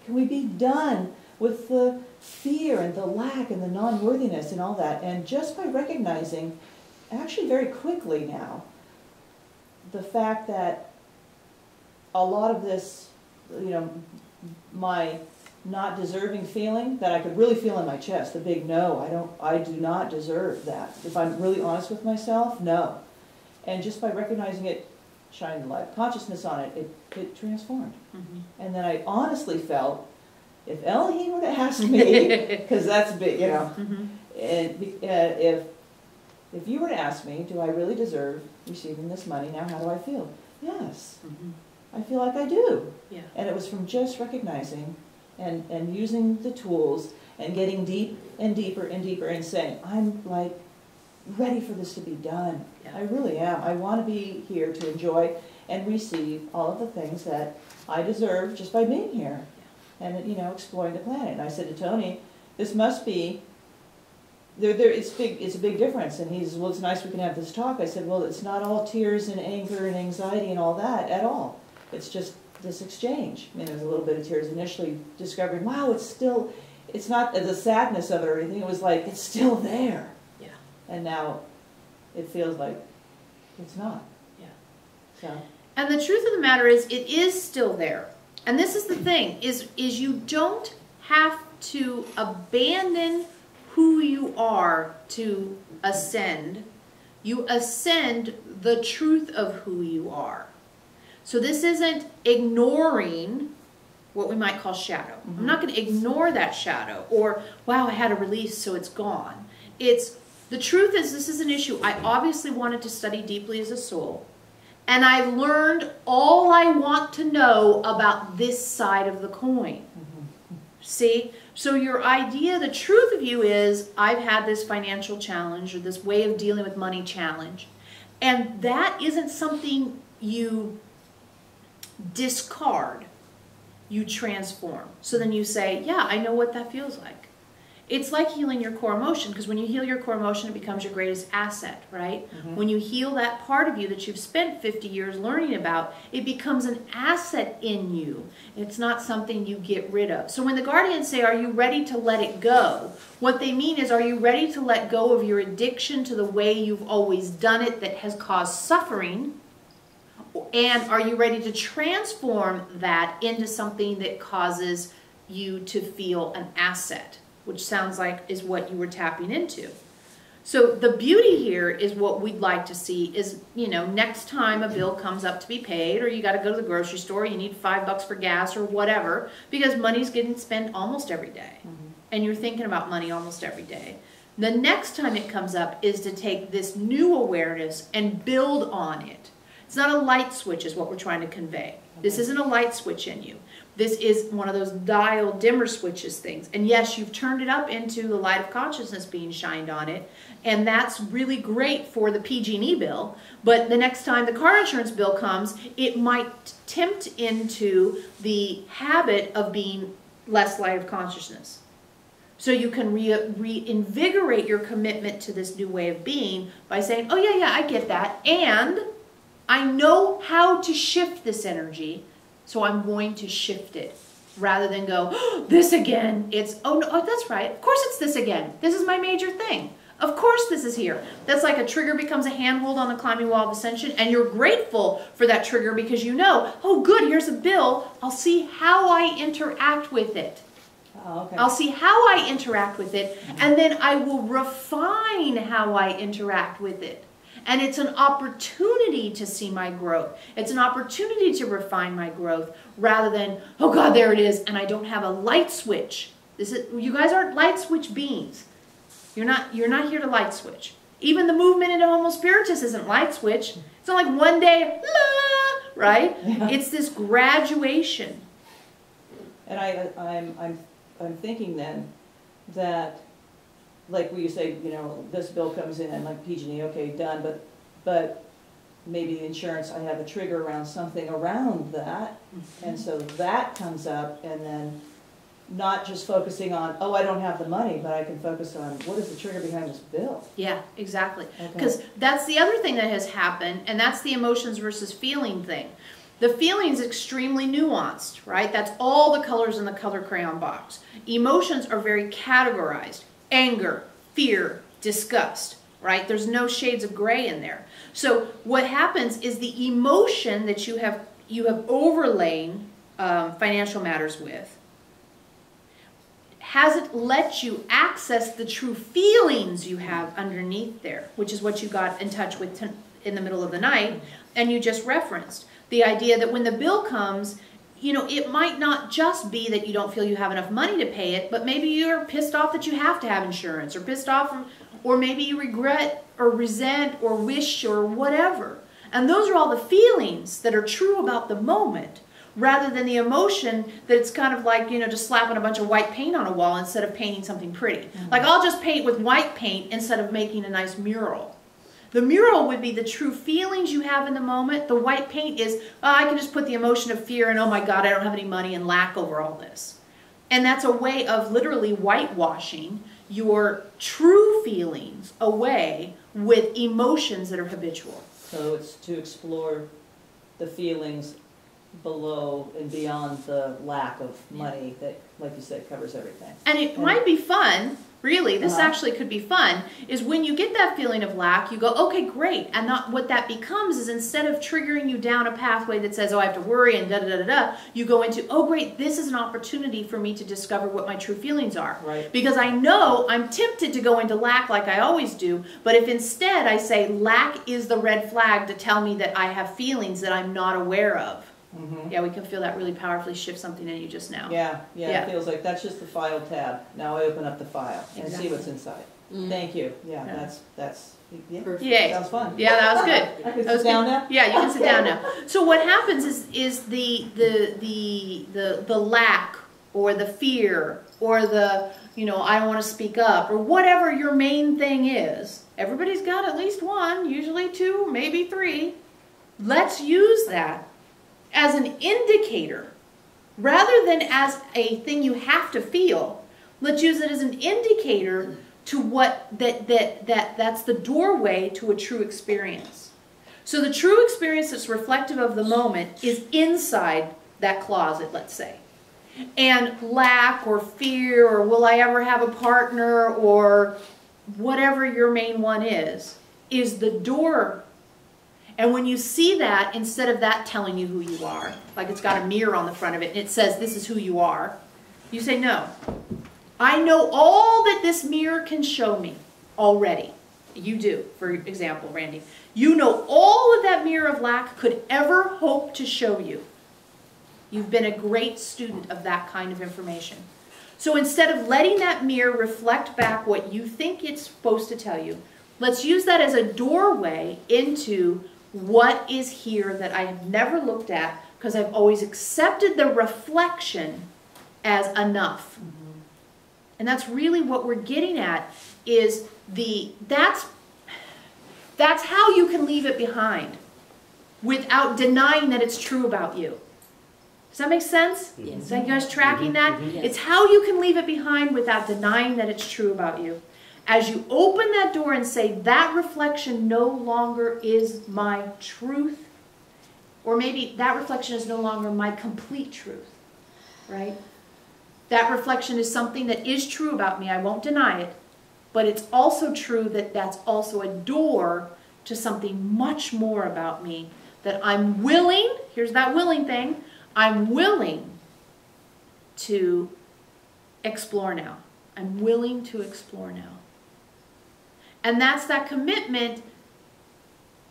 Can we be done with the fear and the lack and the non-worthiness and all that? And just by recognizing, actually very quickly now, the fact that a lot of this, my not deserving feeling that I could really feel in my chest, the big no, I do not deserve that. If I'm really honest with myself, no. And just by recognizing it, shining the light of consciousness on it, it transformed. Mm-hmm. And then I honestly felt, if Elohim were to ask me, because that's big, mm-hmm. And if you were to ask me, do I really deserve receiving this money now? How do I feel? Yes. Mm-hmm. I feel like I do. Yeah. And it was from just recognizing and using the tools and getting deep and deeper and deeper and saying, I'm like ready for this to be done. Yeah. I really am. I want to be here to enjoy and receive all of the things that I deserve just by being here. Yeah. And, exploring the planet. And I said to Tony, this must be, it's a big difference. And he says, well, it's nice we can have this talk. I said, well, it's not all tears and anger and anxiety and all that at all. It's just this exchange. I mean, there was a little bit of tears initially, discovering, wow, it's not the sadness of it or anything. It was like, it's still there. Yeah. And now it feels like it's not. Yeah. So. And the truth of the matter is, it is still there. And this is the thing, is you don't have to abandon who you are to ascend. You ascend the truth of who you are. So this isn't ignoring what we might call shadow. Mm-hmm. I'm not going to ignore that shadow or, wow, I had a release, so it's gone. The truth is, this is an issue I obviously wanted to study deeply as a soul. And I've learned all I want to know about this side of the coin. Mm-hmm. See? So your idea, the truth of you is, I've had this financial challenge or this way of dealing with money challenge. And that isn't something you discard, you transform. So then you say, yeah, I know what that feels like. It's like healing your core emotion, because when you heal your core emotion, it becomes your greatest asset, right? Mm-hmm. When you heal that part of you that you've spent 50 years learning about, it becomes an asset in you. It's not something you get rid of. So when the guardians say, are you ready to let it go? What they mean is, are you ready to let go of your addiction to the way you've always done it that has caused suffering? And are you ready to transform that into something that causes you to feel an asset? Which sounds like is what you were tapping into. So the beauty here is what we'd like to see is, next time a bill comes up to be paid, or you got to go to the grocery store, you need $5 for gas or whatever, because money's getting spent almost every day. Mm-hmm. And you're thinking about money almost every day. The next time it comes up is to take this new awareness and build on it. It's not a light switch is what we're trying to convey. Okay. This isn't a light switch in you. This is one of those dial dimmer switches things. And yes, you've turned it up into the light of consciousness being shined on it. And that's really great for the PG&E bill. But the next time the car insurance bill comes, it might tempt into the habit of being less light of consciousness. So you can reinvigorate your commitment to this new way of being by saying, oh yeah, I get that. And I know how to shift this energy. So I'm going to shift it rather than go, oh, this again. It's, oh, no, oh, that's right. Of course it's this again. This is my major thing. Of course this is here. That's like a trigger becomes a handhold on the climbing wall of ascension, and you're grateful for that trigger because you know, oh, good, here's a bill. I'll see how I interact with it. Oh, okay. I'll see how I interact with it, and then I will refine how I interact with it. And it's an opportunity to see my growth. It's an opportunity to refine my growth rather than, oh God, there it is, and I don't have a light switch. You guys aren't light switch beings. You're not here to light switch. Even the movement into Homo Spiritus isn't light switch. It's not like one day, la, right? Yeah. It's this graduation. And I'm thinking then that, like where you say, this bill comes in, like PG&E, okay, done, but maybe the insurance, I have a trigger around something around that, mm-hmm. and so that comes up, and then not just focusing on, oh, I don't have the money, but I can focus on what is the trigger behind this bill. Yeah, exactly. Because that's the other thing that has happened, and that's the emotions versus feeling thing. The feeling is extremely nuanced, right? That's all the colors in the color crayon box. Emotions are very categorized. Anger, fear, disgust, right? There's no shades of gray in there. So what happens is the emotion that you have overlain financial matters with hasn't let you access the true feelings you have underneath there, which is what you got in touch with in the middle of the night, and you just referenced. The idea that when the bill comes, you know, it might not just be that you don't feel you have enough money to pay it, but maybe you're pissed off that you have to have insurance, or pissed off, or maybe you regret or resent or wish or whatever. And those are all the feelings that are true about the moment, rather than the emotion that it's kind of like, you know, just slapping a bunch of white paint on a wall instead of painting something pretty. Like, I'll just paint with white paint instead of making a nice mural. The mural would be the true feelings you have in the moment. The white paint is, oh, I can just put the emotion of fear and, oh my God, I don't have any money, and lack over all this. And that's a way of literally whitewashing your true feelings away with emotions that are habitual. So it's to explore the feelings below and beyond the lack of money that, like you said, covers everything. And it might be fun, really, this actually could be fun, is when you get that feeling of lack, you go, okay, great. And what that becomes is, instead of triggering you down a pathway that says, oh, I have to worry and da-da-da-da-da, you go into, oh, great, this is an opportunity for me to discover what my true feelings are. Right. Because I know I'm tempted to go into lack like I always do, but if instead I say lack is the red flag to tell me that I have feelings that I'm not aware of. Yeah, we can feel that really powerfully shift something in you just now. Yeah, it feels like that's just the file tab. Now I open up the file and see what's inside. Thank you. Yeah, that's perfect. Yay. Sounds fun. Yeah, that was good. I can sit down now? Yeah, you can sit down now. So what happens is the lack, or the fear, or the, you know, I don't want to speak up, or whatever your main thing is. Everybody's got at least one, usually two, maybe three. Let's use that as an indicator, rather than as a thing you have to feel. Let's use it as an indicator to what that's the doorway to a true experience. So the true experience that's reflective of the moment is inside that closet, let's say. And lack, or fear, or will I ever have a partner, or whatever your main one is the door. And when you see that, instead of that telling you who you are, like it's got a mirror on the front of it and it says this is who you are, you say, no, I know all that this mirror can show me already. You do, for example, Randy. You know all that that mirror of lack could ever hope to show you. You've been a great student of that kind of information. So instead of letting that mirror reflect back what you think it's supposed to tell you, let's use that as a doorway into what is here that I have never looked at, because I've always accepted the reflection as enough. And that's really what we're getting at, is that's how you can leave it behind without denying that it's true about you. Does that make sense? Yes. Is that you guys tracking that? Yes. It's how you can leave it behind without denying that it's true about you. As you open that door and say, that reflection no longer is my truth, or maybe that reflection is no longer my complete truth, right? That reflection is something that is true about me. I won't deny it, but it's also true that that's also a door to something much more about me that I'm willing, here's that willing thing, I'm willing to explore now. I'm willing to explore now. And that's that commitment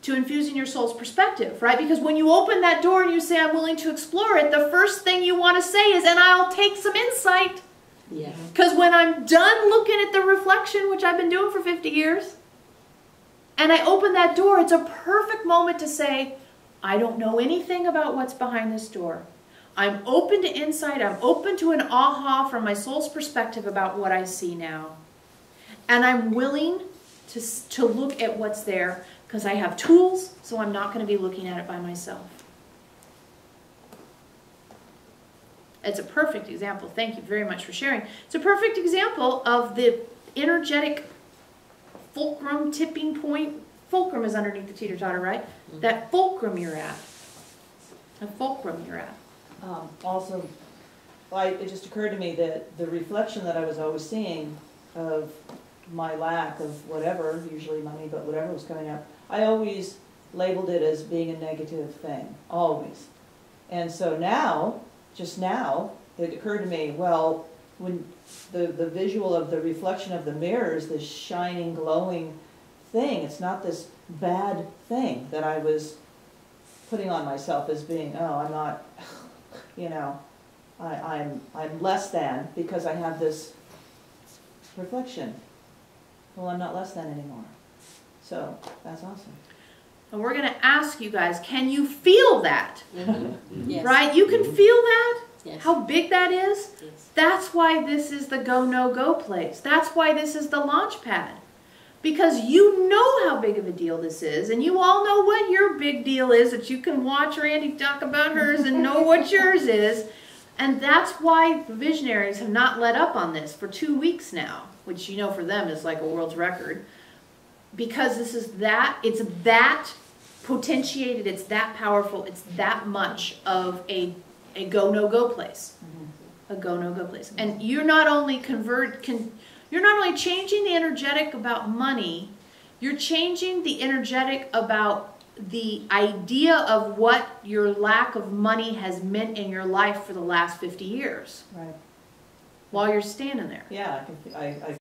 to infusing your soul's perspective, right? Because when you open that door and you say, I'm willing to explore it, the first thing you want to say is, and I'll take some insight. Yeah. Because when I'm done looking at the reflection, which I've been doing for 50 years, and I open that door, it's a perfect moment to say, I don't know anything about what's behind this door. I'm open to insight. I'm open to an aha from my soul's perspective about what I see now. And I'm willing to look at what's there, because I have tools, so I'm not going to be looking at it by myself. It's a perfect example. Thank you very much for sharing. It's a perfect example of the energetic fulcrum tipping point. Fulcrum is underneath the teeter-totter, right? That fulcrum you're at. A fulcrum you're at. Also, it just occurred to me that the reflection that I was always seeing of my lack of whatever, usually money, but whatever was coming up, I always labeled it as being a negative thing, always. And so now, just now, it occurred to me, well, when the visual of the reflection of the mirror is this shining, glowing thing, it's not this bad thing that I was putting on myself as being, oh, I'm not, you know, I'm less than because I have this reflection. Well, I'm not less than anymore. So that's awesome. And we're going to ask you guys, can you feel that? Yes. Right? You can feel that? Yes. How big that is? Yes. That's why this is the go, no, go place. That's why this is the launch pad. Because you know how big of a deal this is, and you all know what your big deal is, that you can watch Randy talk about hers and know what yours is. And that's why the Visionaries have not let up on this for 2 weeks now, which you know for them is like a world's record. Because this is that, it's that potentiated, it's that powerful, it's that much of a go, no, go place. A go, no, go place. And you're not only you're not only changing the energetic about money, you're changing the energetic about the idea of what your lack of money has meant in your life for the last 50 years. Right. While you're standing there. Yeah, I